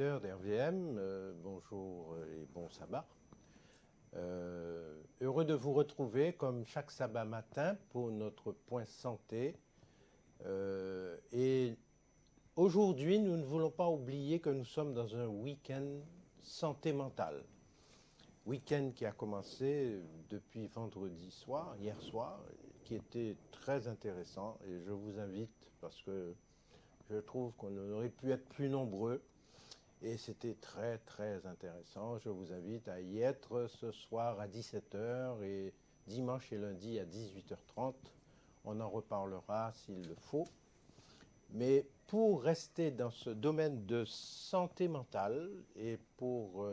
auditeurs d'RVM, bonjour et bon sabbat. Heureux de vous retrouver comme chaque sabbat matin pour notre point santé. Et aujourd'hui, nous ne voulons pas oublier que nous sommes dans un week-end santé mentale. Week-end qui a commencé depuis vendredi soir, hier soir, qui était très intéressant. Et je vous invite, parce que je trouve qu'on aurait pu être plus nombreux, et c'était très très intéressant. Je vous invite à y être ce soir à 17h et dimanche et lundi à 18h30. On en reparlera s'il le faut. Mais pour rester dans ce domaine de santé mentale et pour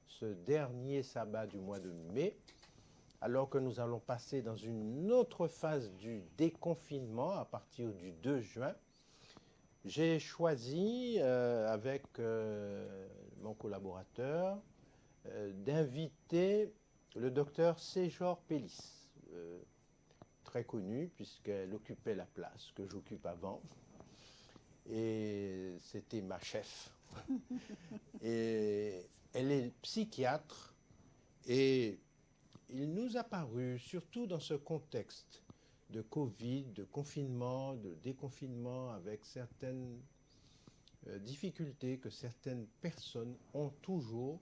ce dernier sabbat du mois de mai, alors que nous allons passer dans une autre phase du déconfinement à partir du 2 juin, j'ai choisi, avec mon collaborateur, d'inviter le docteur Séjor Pellis, très connu puisqu'elle occupait la place que j'occupe avant. Et c'était ma chef. Et elle est psychiatre et il nous a paru, surtout dans ce contexte de Covid, de confinement, de déconfinement, avec certaines difficultés que certaines personnes ont toujours,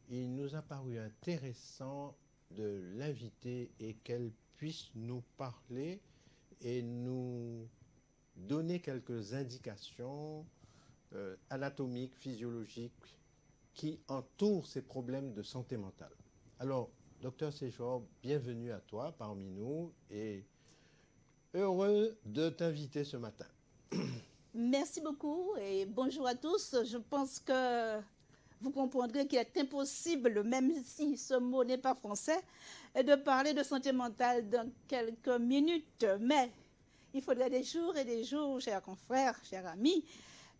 il nous a paru intéressant de l'inviter et qu'elle puisse nous parler et nous donner quelques indications anatomiques, physiologiques qui entourent ces problèmes de santé mentale. Alors, docteur Séjor, bienvenue à toi parmi nous et heureux de t'inviter ce matin. Merci beaucoup et bonjour à tous. Je pense que vous comprendrez qu'il est impossible, même si ce mot n'est pas français, de parler de santé mentale dans quelques minutes. Mais il faudrait des jours et des jours, chers confrères, chers amis,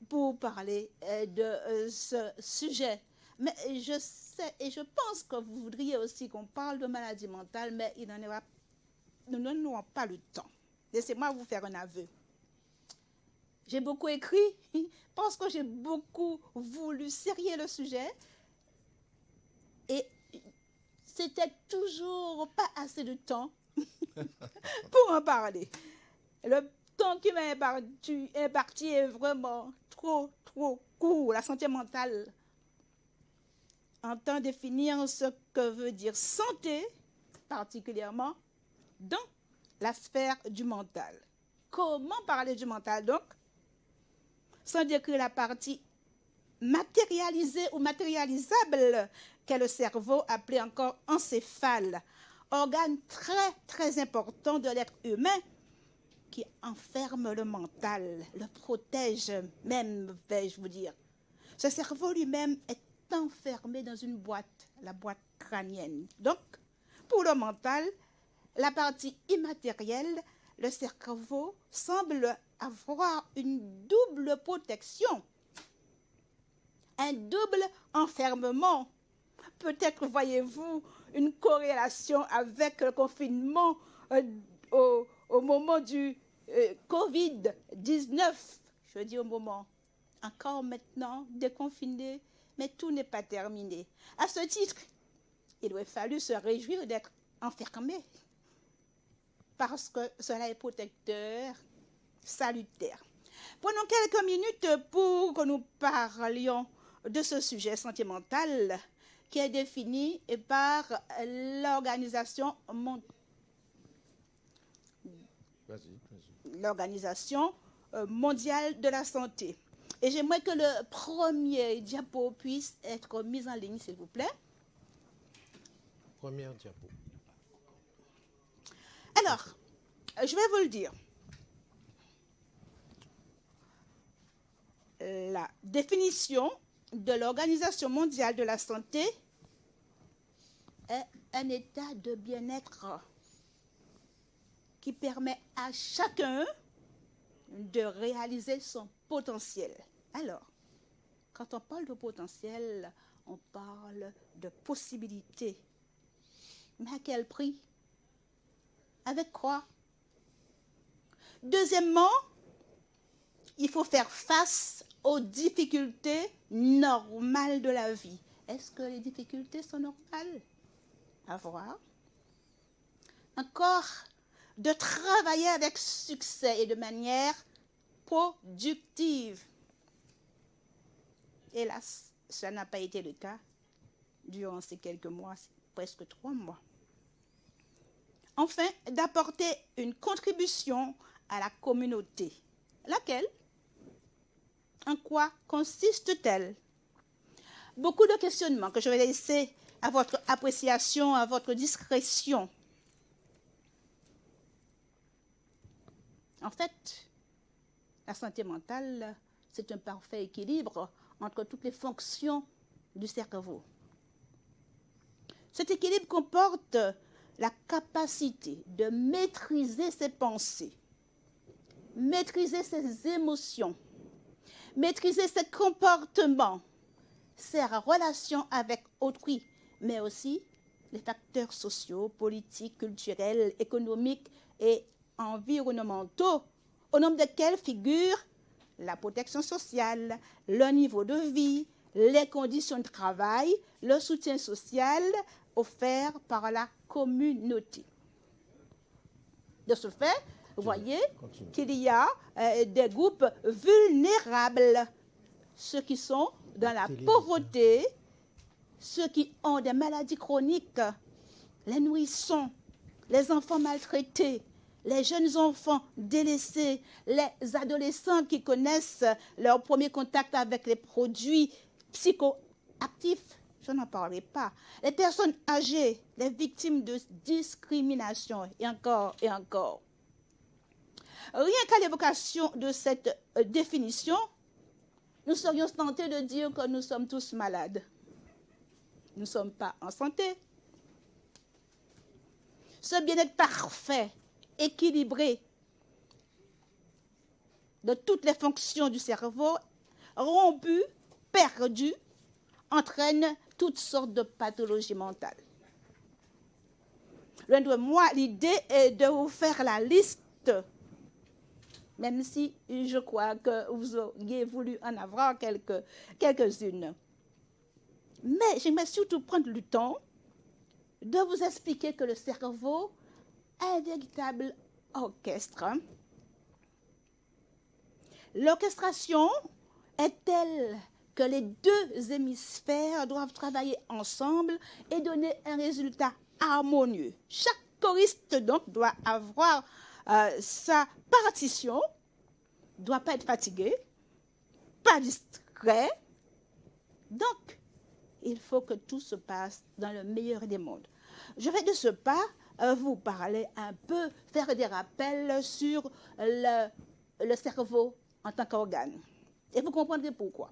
pour parler de ce sujet. Mais je sais et je pense que vous voudriez aussi qu'on parle de maladie mentale, mais nous n'en aurons pas le temps. Laissez-moi vous faire un aveu. J'ai beaucoup écrit parce que j'ai beaucoup voulu serrer le sujet et c'était toujours pas assez de temps pour en parler. Le temps qui m'a imparti est vraiment trop court. La santé mentale entend définir ce que veut dire santé, particulièrement dans la sphère du mental. Comment parler du mental donc, sans décrire la partie matérialisée ou matérialisable qu'est le cerveau, appelé encore encéphale, organe très important de l'être humain qui enferme le mental, le protège même, vais-je vous dire. Ce cerveau lui-même est enfermé dans une boîte, la boîte crânienne. Donc, pour le mental, la partie immatérielle, le cerveau semble avoir une double protection, un double enfermement. Peut-être voyez-vous une corrélation avec le confinement au moment du Covid-19. Je dis au moment, encore maintenant déconfiné, mais tout n'est pas terminé. À ce titre, il aurait fallu se réjouir d'être enfermé parce que cela est protecteur, salutaire. Prenons quelques minutes pour que nous parlions de ce sujet santé mentale qui est défini par l'Organisation mondiale de la santé. Et j'aimerais que le premier diapo puisse être mis en ligne, s'il vous plaît. Première diapo. Alors, je vais vous le dire. La définition de l'Organisation mondiale de la santé est un état de bien-être qui permet à chacun de réaliser son potentiel. Alors, quand on parle de potentiel, on parle de possibilités. Mais à quel prix? Avec quoi? Deuxièmement, il faut faire face aux difficultés normales de la vie. Est-ce que les difficultés sont normales? À voir. Encore, de travailler avec succès et de manière productive. Hélas, cela n'a pas été le cas durant ces quelques mois, presque 3 mois. Enfin, d'apporter une contribution à la communauté. Laquelle? En quoi consiste-t-elle? Beaucoup de questionnements que je vais laisser à votre appréciation, à votre discrétion. En fait, la santé mentale, c'est un parfait équilibre entre toutes les fonctions du cerveau. Cet équilibre comporte la capacité de maîtriser ses pensées, maîtriser ses émotions, maîtriser ses comportements, ses relations avec autrui, mais aussi les facteurs sociaux, politiques, culturels, économiques et environnementaux, au nombre desquels figurent la protection sociale, le niveau de vie, les conditions de travail, le soutien social offert par la communauté. De ce fait, vous voyez qu'il y a des groupes vulnérables, ceux qui sont dans la pauvreté, ceux qui ont des maladies chroniques, les nourrissons, les enfants maltraités, les jeunes enfants délaissés, les adolescents qui connaissent leur premier contact avec les produits psychoactifs, je n'en parlerai pas, les personnes âgées, les victimes de discrimination, et encore et encore. Rien qu'à l'évocation de cette définition, nous serions tentés de dire que nous sommes tous malades. Nous ne sommes pas en santé. Ce bien-être parfait, équilibré de toutes les fonctions du cerveau, rompu, perdu, entraîne toutes sortes de pathologies mentales. Loin de moi, l'idée est de vous faire la liste, même si je crois que vous auriez voulu en avoir quelques-unes. Mais j'aimerais surtout prendre le temps de vous expliquer que le cerveau est un véritable orchestre. L'orchestration est telle que les deux hémisphères doivent travailler ensemble et donner un résultat harmonieux. Chaque choriste, donc, doit avoir sa partition, ne doit pas être fatigué, pas distrait. Donc, il faut que tout se passe dans le meilleur des mondes. Je vais de ce pas vous parler un peu, faire des rappels sur le cerveau en tant qu'organe. Et vous comprendrez pourquoi.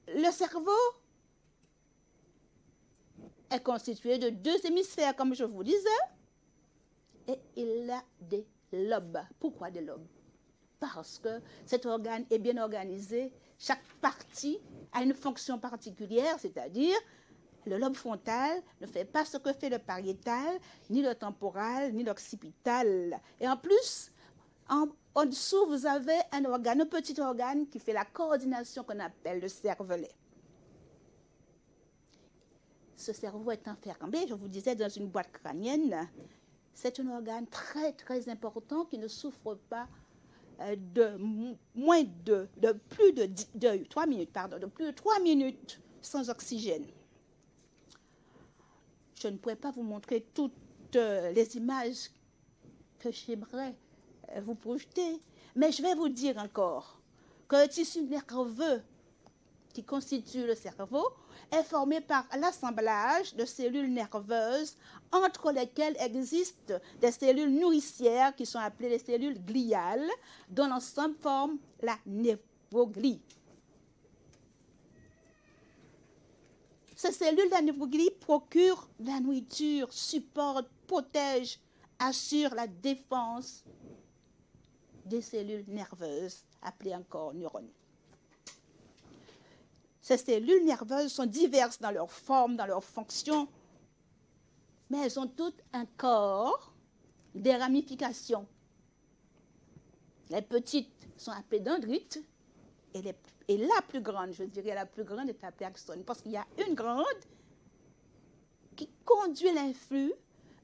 Le cerveau est constitué de deux hémisphères, comme je vous disais, et il a des lobes. Pourquoi des lobes? Parce que cet organe est bien organisé. Chaque partie a une fonction particulière, c'est-à-dire le lobe frontal ne fait pas ce que fait le pariétal, ni le temporal, ni l'occipital. Et en plus, en dessous, vous avez un organe, un petit organe qui fait la coordination qu'on appelle le cervelet. Ce cerveau est enfermé, je vous disais, dans une boîte crânienne. C'est un organe très, très important qui ne souffre pas de plus de 3 minutes, de plus de 3 minutes sans oxygène. Je ne pourrais pas vous montrer toutes les images que j'aimerais vous projeter, mais je vais vous dire encore que le tissu nerveux qui constitue le cerveau est formé par l'assemblage de cellules nerveuses entre lesquelles existent des cellules nourricières qui sont appelées les cellules gliales, dont l'ensemble forme la névroglie. Ces cellules de la névroglie procurent de la nourriture, supportent, protègent, assurent la défense des cellules nerveuses, appelées encore neurones. Ces cellules nerveuses sont diverses dans leur forme, dans leur fonction, mais elles ont toutes un corps, des ramifications. Les petites sont appelées dendrites et la plus grande, je dirais la plus grande est appelée axone parce qu'il y a une grande qui conduit l'influx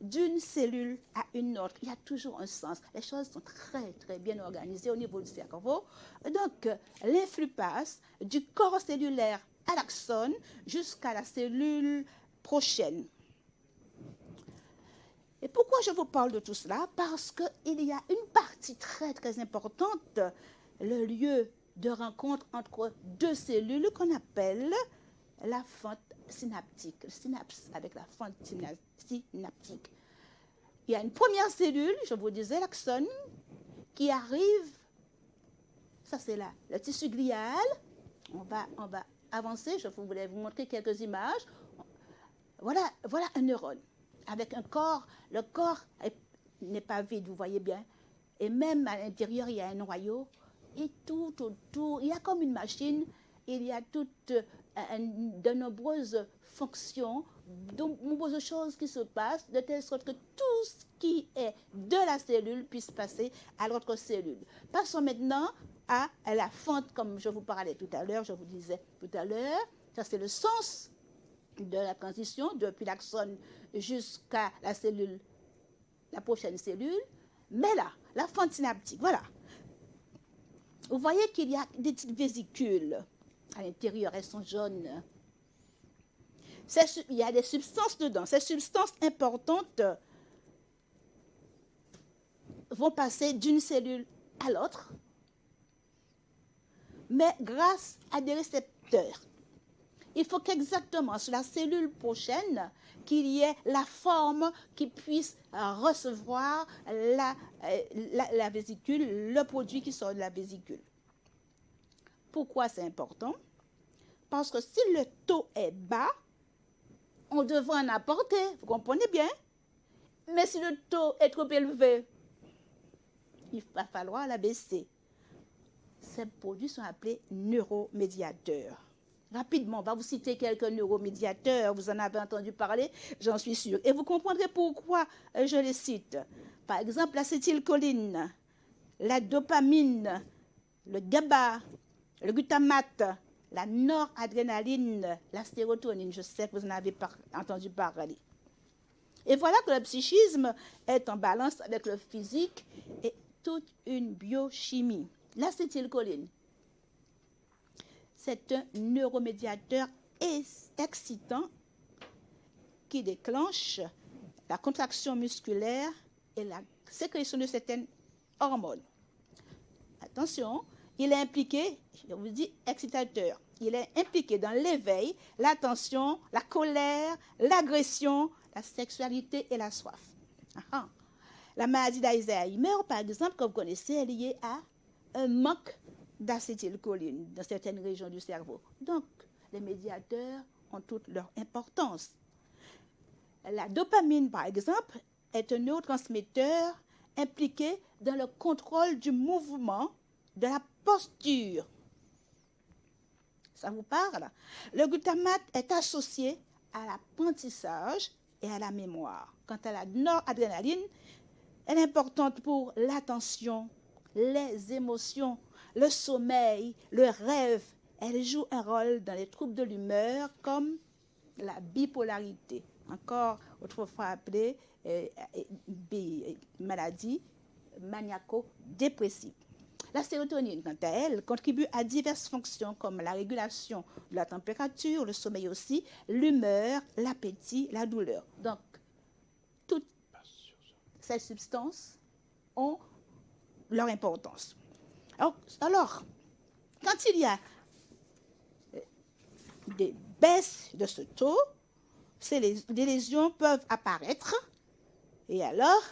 d'une cellule à une autre. Il y a toujours un sens. Les choses sont très, très bien organisées au niveau du cerveau. Donc, l'influx passe du corps cellulaire à l'axone jusqu'à la cellule prochaine. Et pourquoi je vous parle de tout cela? Parce qu'il y a une partie très, très importante, le lieu de rencontre entre deux cellules qu'on appelle la fente synaptique, le synapse avec la fente synaptique. Il y a une première cellule, je vous disais, l'axone, qui arrive, ça c'est là, le tissu glial. On va avancer, je voulais vous montrer quelques images. Voilà un neurone avec un corps. Le corps n'est pas vide, vous voyez bien. Et même à l'intérieur, il y a un noyau. Et tout autour, il y a comme une machine, il y a de nombreuses fonctions, de nombreuses choses qui se passent, de telle sorte que tout ce qui est de la cellule puisse passer à l'autre cellule. Passons maintenant à la fente, comme je vous parlais tout à l'heure, je vous disais tout à l'heure, ça c'est le sens de la transition depuis l'axone jusqu'à la cellule, la prochaine cellule. Mais là, la fente synaptique, voilà. Vous voyez qu'il y a des petites vésicules à l'intérieur, elles sont jaunes. Il y a des substances dedans. Ces substances importantes vont passer d'une cellule à l'autre, mais grâce à des récepteurs. Il faut qu'exactement sur la cellule prochaine, qu'il y ait la forme qui puisse recevoir la vésicule, le produit qui sort de la vésicule. Pourquoi c'est important? Parce que si le taux est bas, on devrait en apporter, vous comprenez bien? Mais si le taux est trop élevé, il va falloir l'abaisser. Ces produits sont appelés neuromédiateurs. Rapidement, on va vous citer quelques neuromédiateurs, vous en avez entendu parler, j'en suis sûre. Et vous comprendrez pourquoi je les cite. Par exemple, l'acétylcholine, la dopamine, le GABA, le glutamate, la noradrénaline, la sérotonine. Je sais que vous en avez entendu parler. Et voilà que le psychisme est en balance avec le physique et toute une biochimie. L'acétylcholine, c'est un neuromédiateur excitant qui déclenche la contraction musculaire et la sécrétion de certaines hormones. Attention, il est impliqué, je vous dis excitateur, il est impliqué dans l'éveil, l'attention, la colère, l'agression, la sexualité et la soif. La maladie d'Alzheimer, par exemple, que vous connaissez, est liée à un manque d'acétylcholine dans certaines régions du cerveau. Donc, les médiateurs ont toute leur importance. La dopamine, par exemple, est un neurotransmetteur impliqué dans le contrôle du mouvement, de la posture. Ça vous parle? Le glutamate est associé à l'apprentissage et à la mémoire. Quant à la noradrénaline, elle est importante pour l'attention, les émotions, le sommeil, le rêve. Elle joue un rôle dans les troubles de l'humeur comme la bipolarité, encore autrefois appelée maladie maniaco-dépressive. La sérotonine, quant à elle, contribue à diverses fonctions comme la régulation de la température, le sommeil aussi, l'humeur, l'appétit, la douleur. Donc, toutes ces substances ont leur importance. Alors, quand il y a des baisses de ce taux, des lésions peuvent apparaître et alors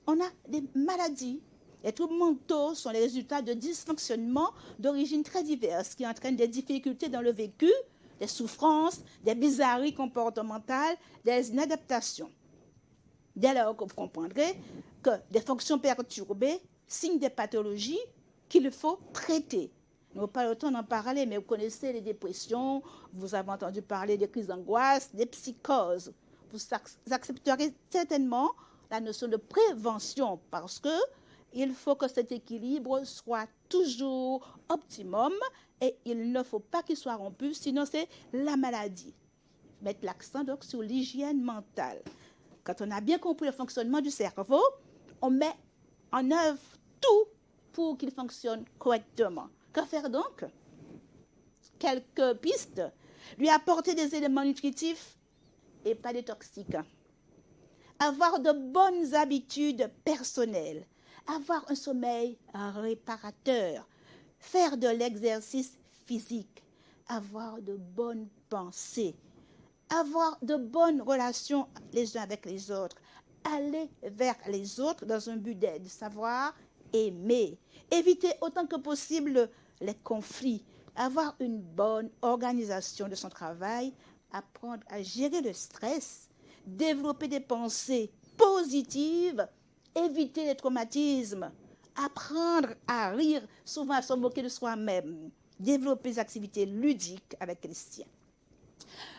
on a des maladies. Les troubles mentaux sont les résultats de dysfonctionnements d'origine très diverses qui entraînent des difficultés dans le vécu, des souffrances, des bizarreries comportementales, des inadaptations. Dès lors que vous comprendrez que des fonctions perturbées signent des pathologies qu'il faut traiter. Nous n'avons pas le temps d'en parler, mais vous connaissez les dépressions, vous avez entendu parler des crises d'angoisse, des psychoses. Vous accepterez certainement la notion de prévention parce que il faut que cet équilibre soit toujours optimum et il ne faut pas qu'il soit rompu, sinon c'est la maladie. Mettre l'accent donc sur l'hygiène mentale. Quand on a bien compris le fonctionnement du cerveau, on met en œuvre tout pour qu'il fonctionne correctement. Que faire donc? Quelques pistes. Lui apporter des éléments nutritifs et pas des toxiques. Avoir de bonnes habitudes personnelles. Avoir un sommeil réparateur. Faire de l'exercice physique. Avoir de bonnes pensées. Avoir de bonnes relations les uns avec les autres. Aller vers les autres dans un but d'aide. Savoir aimer. Éviter autant que possible les conflits. Avoir une bonne organisation de son travail. Apprendre à gérer le stress. Développer des pensées positives. Éviter les traumatismes. Apprendre à rire, souvent à se moquer de soi-même. Développer des activités ludiques avec les siens.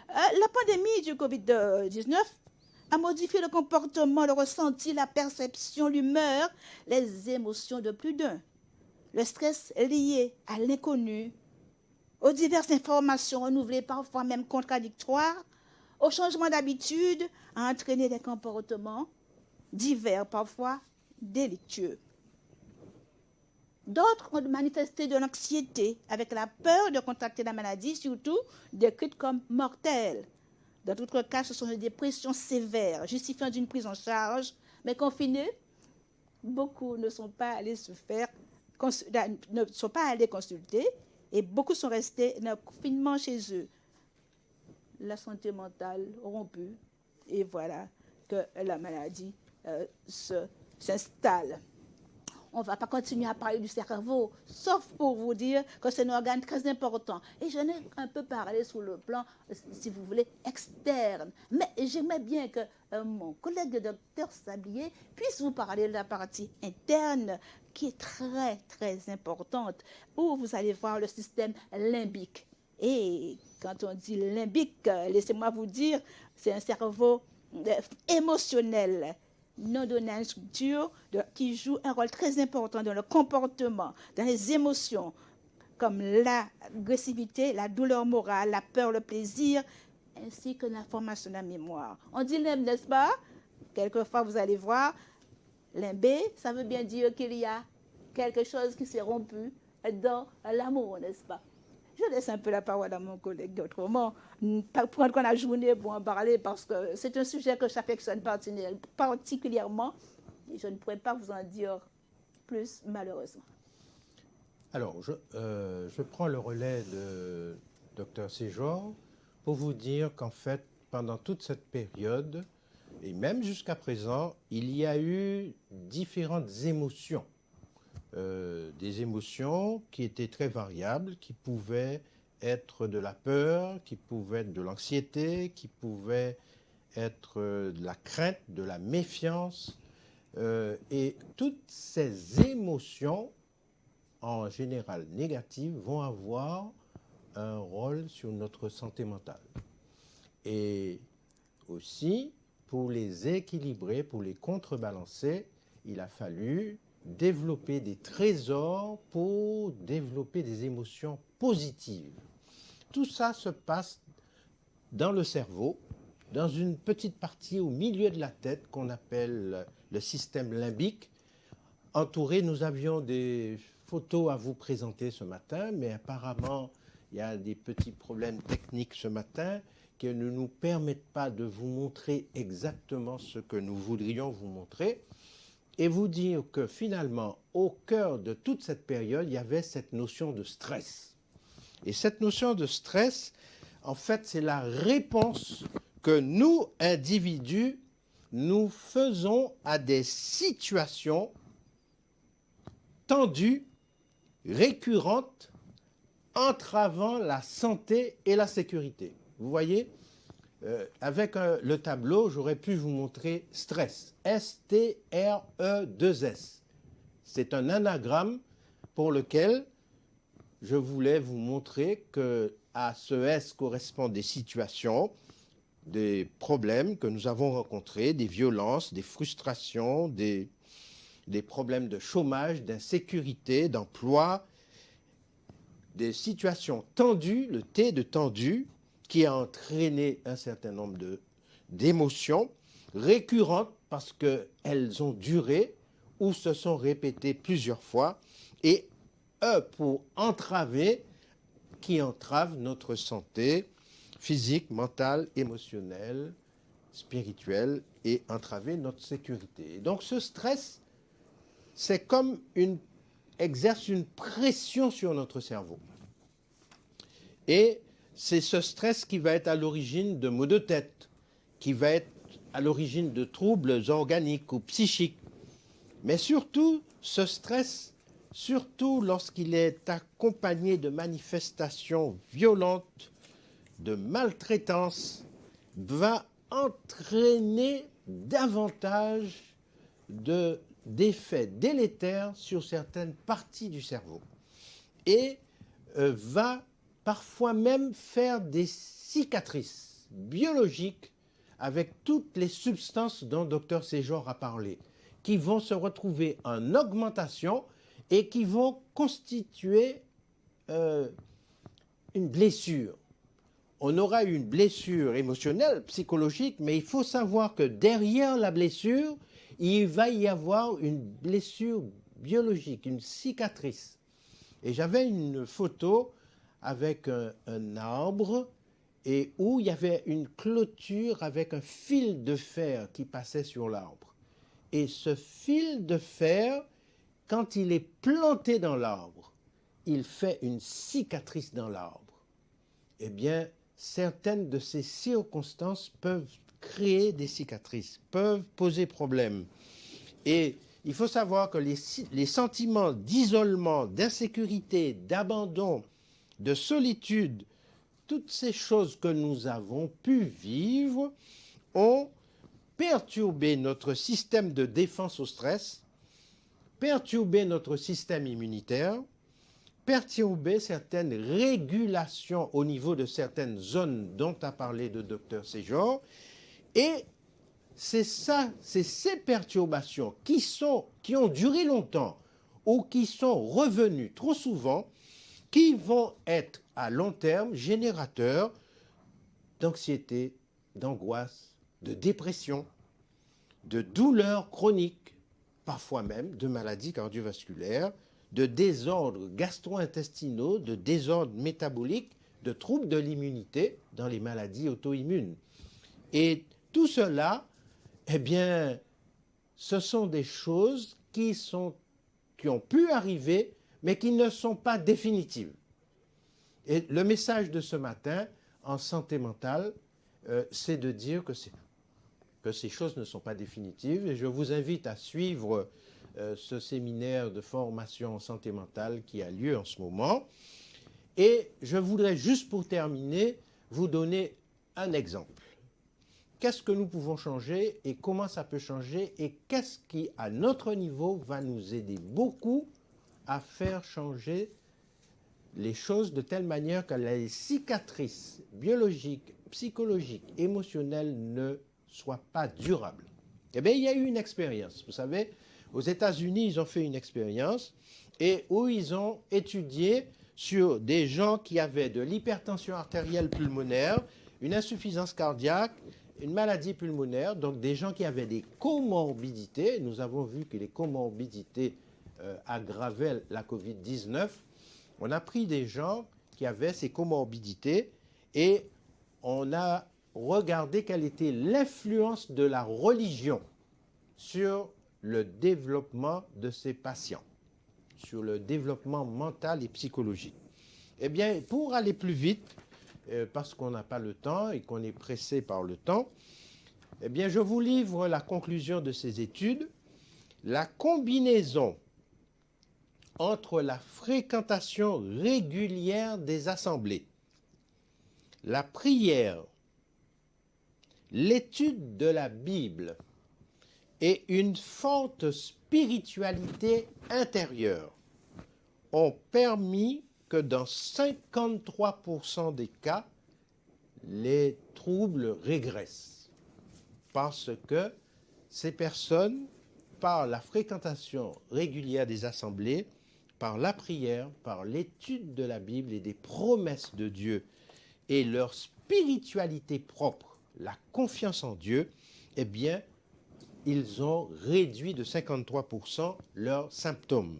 La pandémie du Covid-19 a modifié le comportement, le ressenti, la perception, l'humeur, les émotions de plus d'un. Le stress lié à l'inconnu, aux diverses informations renouvelées, parfois même contradictoires, au changement d'habitude, a entraîné des comportements divers, parfois délictueux. D'autres ont manifesté de l'anxiété avec la peur de contracter la maladie, surtout décrite comme mortelle. Dans d'autres cas, ce sont des dépressions sévères, justifiant d'une prise en charge, mais confinés, beaucoup ne sont pas allés ne sont pas allés consulter et beaucoup sont restés dans le confinement chez eux. La santé mentale rompue et voilà que la maladie s'installe. On ne va pas continuer à parler du cerveau, sauf pour vous dire que c'est un organe très important. Et j'en ai un peu parlé sur le plan, si vous voulez, externe. Mais j'aimerais bien que mon collègue le docteur Sablier puisse vous parler de la partie interne qui est très, très importante, où vous allez voir le système limbique. Et quand on dit limbique, laissez-moi vous dire, c'est un cerveau émotionnel, non donné à une structure qui joue un rôle très important dans le comportement, dans les émotions, comme l'agressivité, la douleur morale, la peur, le plaisir, ainsi que la formation de la mémoire. On dit limbe, n'est-ce pas? Quelquefois, vous allez voir, limbé, ça veut bien dire qu'il y a quelque chose qui s'est rompu dans l'amour, n'est-ce pas? Je laisse un peu la parole à mon collègue, autrement, prendre la journée pour en parler, parce que c'est un sujet que j'affectionne particulièrement, et je ne pourrais pas vous en dire plus, malheureusement. Alors, je prends le relais de Dr Séjour pour vous dire qu'en fait, pendant toute cette période, et même jusqu'à présent, il y a eu différentes émotions. Des émotions qui étaient très variables, qui pouvaient être de la peur, qui pouvaient être de l'anxiété, qui pouvaient être de la crainte, de la méfiance. Et toutes ces émotions, en général négatives, vont avoir un rôle sur notre santé mentale. Et aussi, pour les équilibrer, pour les contrebalancer, il a fallu développer des trésors pour développer des émotions positives. Tout ça se passe dans le cerveau, dans une petite partie au milieu de la tête qu'on appelle le système limbique. Entouré, nous avions des photos à vous présenter ce matin, mais apparemment, il y a des petits problèmes techniques ce matin qui ne nous permettent pas de vous montrer exactement ce que nous voudrions vous montrer. Et vous dire que finalement, au cœur de toute cette période, il y avait cette notion de stress. Et cette notion de stress, en fait, c'est la réponse que nous, individus, nous faisons à des situations tendues, récurrentes, entravant la santé et la sécurité. Vous voyez ? Avec le tableau, j'aurais pu vous montrer stress. S-T-R-E-2-S. C'est un anagramme pour lequel je voulais vous montrer qu'à ce S correspondent des situations, des problèmes que nous avons rencontrés, des violences, des frustrations, des des problèmes de chômage, d'insécurité, d'emploi, des situations tendues, le T de tendu, qui a entraîné un certain nombre d'émotions récurrentes parce qu'elles ont duré ou se sont répétées plusieurs fois, et pour entraver, qui entrave notre santé physique, mentale, émotionnelle, spirituelle, et entraver notre sécurité. Et donc ce stress, c'est comme exerce une pression sur notre cerveau. Et c'est ce stress qui va être à l'origine de maux de tête, qui va être à l'origine de troubles organiques ou psychiques. Mais surtout, ce stress, surtout lorsqu'il est accompagné de manifestations violentes, de maltraitance, va entraîner davantage d'effets délétères sur certaines parties du cerveau et va parfois même faire des cicatrices biologiques avec toutes les substances dont Dr Séjour a parlé, qui vont se retrouver en augmentation et qui vont constituer une blessure. On aura une blessure émotionnelle, psychologique, mais il faut savoir que derrière la blessure, il va y avoir une blessure biologique, une cicatrice. Et j'avais une photo avec un arbre et où il y avait une clôture avec un fil de fer qui passait sur l'arbre. Et ce fil de fer, quand il est planté dans l'arbre, il fait une cicatrice dans l'arbre. Eh bien, certaines de ces circonstances peuvent créer des cicatrices, peuvent poser problème. Et il faut savoir que les sentiments d'isolement, d'insécurité, d'abandon, de solitude, toutes ces choses que nous avons pu vivre ont perturbé notre système de défense au stress, perturbé notre système immunitaire, perturber certaines régulations au niveau de certaines zones dont a parlé le docteur Séjour. Et c'est ces perturbations qui ont duré longtemps ou qui sont revenues trop souvent, qui vont être à long terme générateurs d'anxiété, d'angoisse, de dépression, de douleurs chroniques, parfois même de maladies cardiovasculaires, de désordres gastro-intestinaux, de désordres métaboliques, de troubles de l'immunité dans les maladies auto-immunes. Et tout cela, eh bien, ce sont des choses qui ont pu arriver, mais qui ne sont pas définitives. Et le message de ce matin, en santé mentale, c'est de dire que ces choses ne sont pas définitives. Et je vous invite à suivre ce séminaire de formation en santé mentale qui a lieu en ce moment. Et je voudrais juste pour terminer vous donner un exemple. Qu'est-ce que nous pouvons changer et comment ça peut changer et qu'est-ce qui, à notre niveau, va nous aider beaucoup à faire changer les choses de telle manière que les cicatrices biologiques, psychologiques, émotionnelles ne soient pas durables. Eh bien, il y a eu une expérience. Vous savez, aux États-Unis, ils ont fait une expérience et où ils ont étudié sur des gens qui avaient de l'hypertension artérielle pulmonaire, une insuffisance cardiaque, une maladie pulmonaire, donc des gens qui avaient des comorbidités. Nous avons vu que les comorbidités aggravaient la COVID-19. On a pris des gens qui avaient ces comorbidités et on a regardé quelle était l'influence de la religion sur le développement de ces patients, sur le développement mental et psychologique. Eh bien, pour aller plus vite, parce qu'on n'a pas le temps et qu'on est pressé par le temps, eh bien, je vous livre la conclusion de ces études. La combinaison entre la fréquentation régulière des assemblées, la prière, l'étude de la Bible et une forte spiritualité intérieure ont permis que dans 53% des cas, les troubles régressent. Parce que ces personnes par la fréquentation régulière des assemblées, par la prière, par l'étude de la Bible et des promesses de Dieu et leur spiritualité propre, la confiance en Dieu, eh bien, ils ont réduit de 53% leurs symptômes.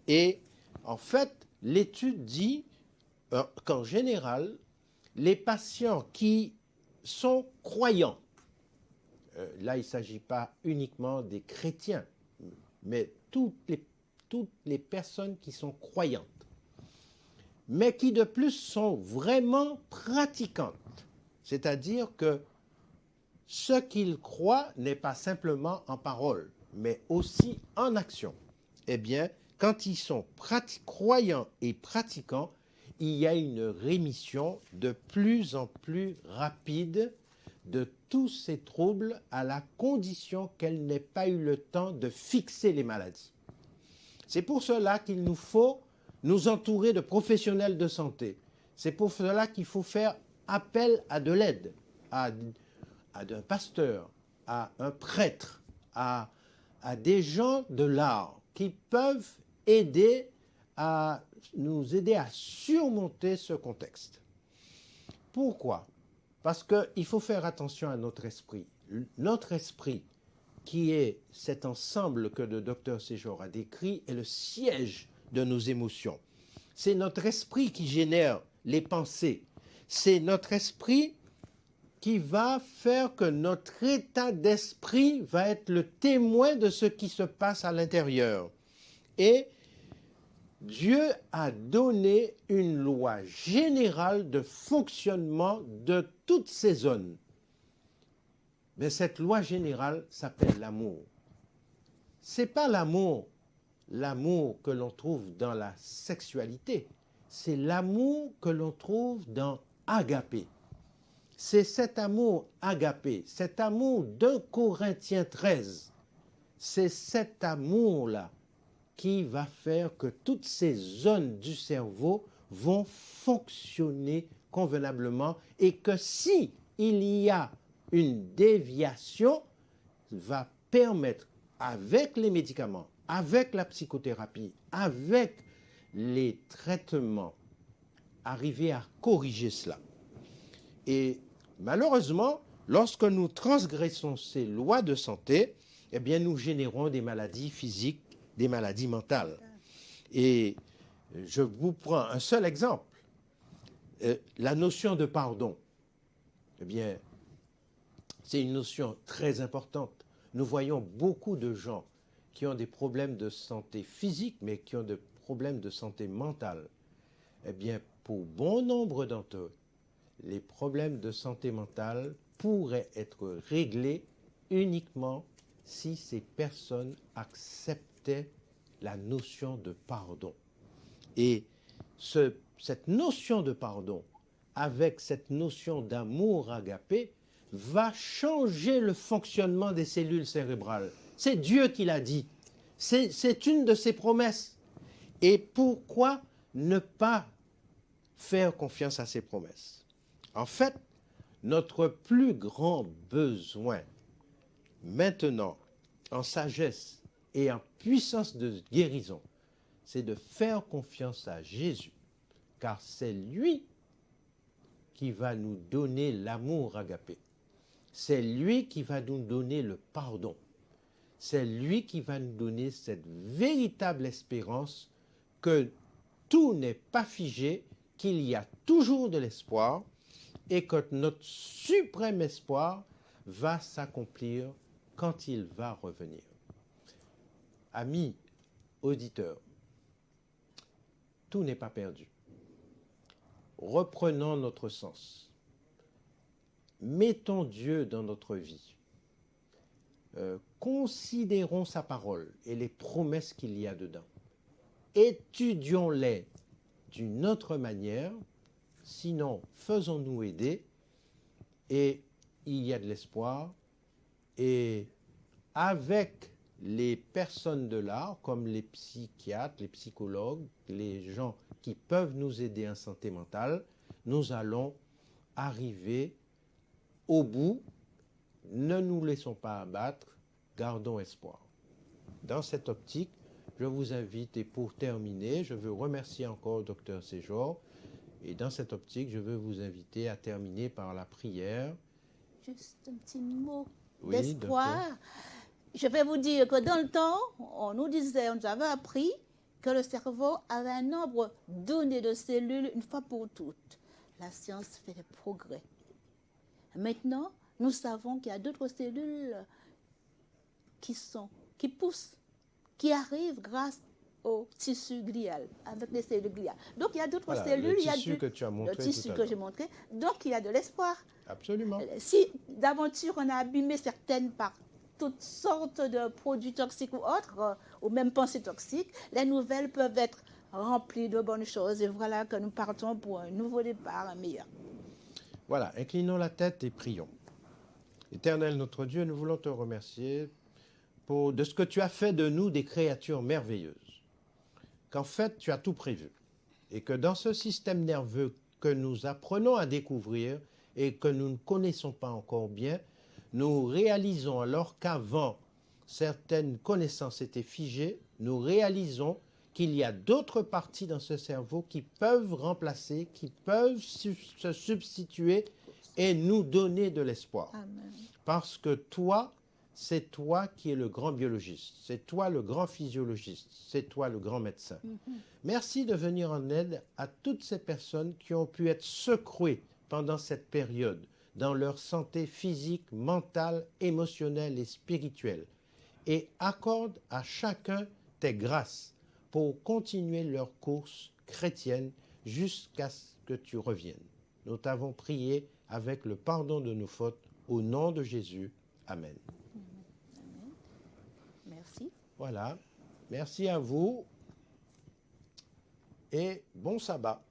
Et en fait, l'étude dit qu'en général, les patients qui sont croyants, là il ne s'agit pas uniquement des chrétiens, mais toutes les personnes qui sont croyantes, mais qui de plus sont vraiment pratiquantes, c'est-à-dire que ce qu'ils croient n'est pas simplement en parole, mais aussi en action. Eh bien, quand ils sont croyants et pratiquants, il y a une rémission de plus en plus rapide de tous ces troubles à la condition qu'elle n'ait pas eu le temps de fixer les maladies. C'est pour cela qu'il nous faut nous entourer de professionnels de santé. C'est pour cela qu'il faut faire appel à de l'aide, à un pasteur, à un prêtre, à des gens de l'art qui peuvent nous aider à surmonter ce contexte. Pourquoi? Parce qu'il faut faire attention à notre esprit. Notre esprit, qui est cet ensemble que le docteur Séjour a décrit, est le siège de nos émotions. C'est notre esprit qui génère les pensées. C'est notre esprit qui va faire que notre état d'esprit va être le témoin de ce qui se passe à l'intérieur. Et Dieu a donné une loi générale de fonctionnement de toutes ces zones. Mais cette loi générale s'appelle l'amour. Ce n'est pas l'amour que l'on trouve dans la sexualité. C'est l'amour que l'on trouve dans agapé. C'est cet amour agapé, cet amour de Corinthiens 13. C'est cet amour-là qui va faire que toutes ces zones du cerveau vont fonctionner convenablement et que si il y a une déviation, va permettre, avec les médicaments, avec la psychothérapie, avec les traitements, arriver à corriger cela. Et malheureusement, lorsque nous transgressons ces lois de santé, eh bien, nous générons des maladies physiques, des maladies mentales. Et je vous prends un seul exemple. La notion de pardon, eh bien, c'est une notion très importante. Nous voyons beaucoup de gens qui ont des problèmes de santé physique, mais qui ont des problèmes de santé mentale. Eh bien, pour bon nombre d'entre eux, les problèmes de santé mentale pourraient être réglés uniquement si ces personnes acceptaient la notion de pardon. Et cette notion de pardon, avec cette notion d'amour agapé, va changer le fonctionnement des cellules cérébrales. C'est Dieu qui l'a dit. C'est une de ses promesses. Et pourquoi ne pas faire confiance à ses promesses? En fait, notre plus grand besoin maintenant, en sagesse et en puissance de guérison, c'est de faire confiance à Jésus, car c'est lui qui va nous donner l'amour agapé. C'est lui qui va nous donner le pardon. C'est lui qui va nous donner cette véritable espérance que tout n'est pas figé, qu'il y a toujours de l'espoir et que notre suprême espoir va s'accomplir quand il va revenir. Amis auditeurs, tout n'est pas perdu. Reprenons notre sens. Mettons Dieu dans notre vie. Considérons sa parole et les promesses qu'il y a dedans. Étudions-les d'une autre manière, sinon faisons-nous aider et il y a de l'espoir. Et avec les personnes de l'art, comme les psychiatres, les psychologues, les gens qui peuvent nous aider en santé mentale, nous allons arriver au bout. Ne nous laissons pas abattre, gardons espoir. dans cette optique, je vous invite, et pour terminer, je veux remercier encore Dr Séjour, et dans cette optique, je veux vous inviter à terminer par la prière. Juste un petit mot Oui, d'espoir. docteur. Je vais vous dire que dans le temps, on nous avait appris que le cerveau avait un nombre donné de cellules une fois pour toutes. La science fait des progrès. Maintenant, nous savons qu'il y a d'autres cellules qui poussent, qui arrivent grâce au tissu glial, avec les cellules gliales. Donc, il y a d'autres Voilà, cellules. le tissu que tu as montré le tissu tout à que l'heure. j'ai montré. Donc, il y a de l'espoir. Absolument. Si d'aventure on a abîmé certaines par toutes sortes de produits toxiques ou autres, ou même pensées toxiques, les nouvelles peuvent être remplies de bonnes choses. Et voilà que nous partons pour un nouveau départ, un meilleur. Voilà, inclinons la tête et prions. Éternel notre Dieu, nous voulons te remercier de ce que tu as fait de nous des créatures merveilleuses. Qu'en fait, tu as tout prévu. Et que dans ce système nerveux que nous apprenons à découvrir et que nous ne connaissons pas encore bien, nous réalisons, alors qu'avant certaines connaissances étaient figées, nous réalisons qu'il y a d'autres parties dans ce cerveau qui peuvent remplacer, qui peuvent se substituer et nous donner de l'espoir. Amen. Parce que toi, c'est toi qui es le grand biologiste, c'est toi le grand physiologiste, c'est toi le grand médecin. Merci de venir en aide à toutes ces personnes qui ont pu être secouées pendant cette période dans leur santé physique, mentale, émotionnelle et spirituelle. Et accorde à chacun tes grâces pour continuer leur course chrétienne jusqu'à ce que tu reviennes. Nous t'avons prié avec le pardon de nos fautes au nom de Jésus. Amen. Amen. Merci. Voilà. Merci à vous et bon sabbat.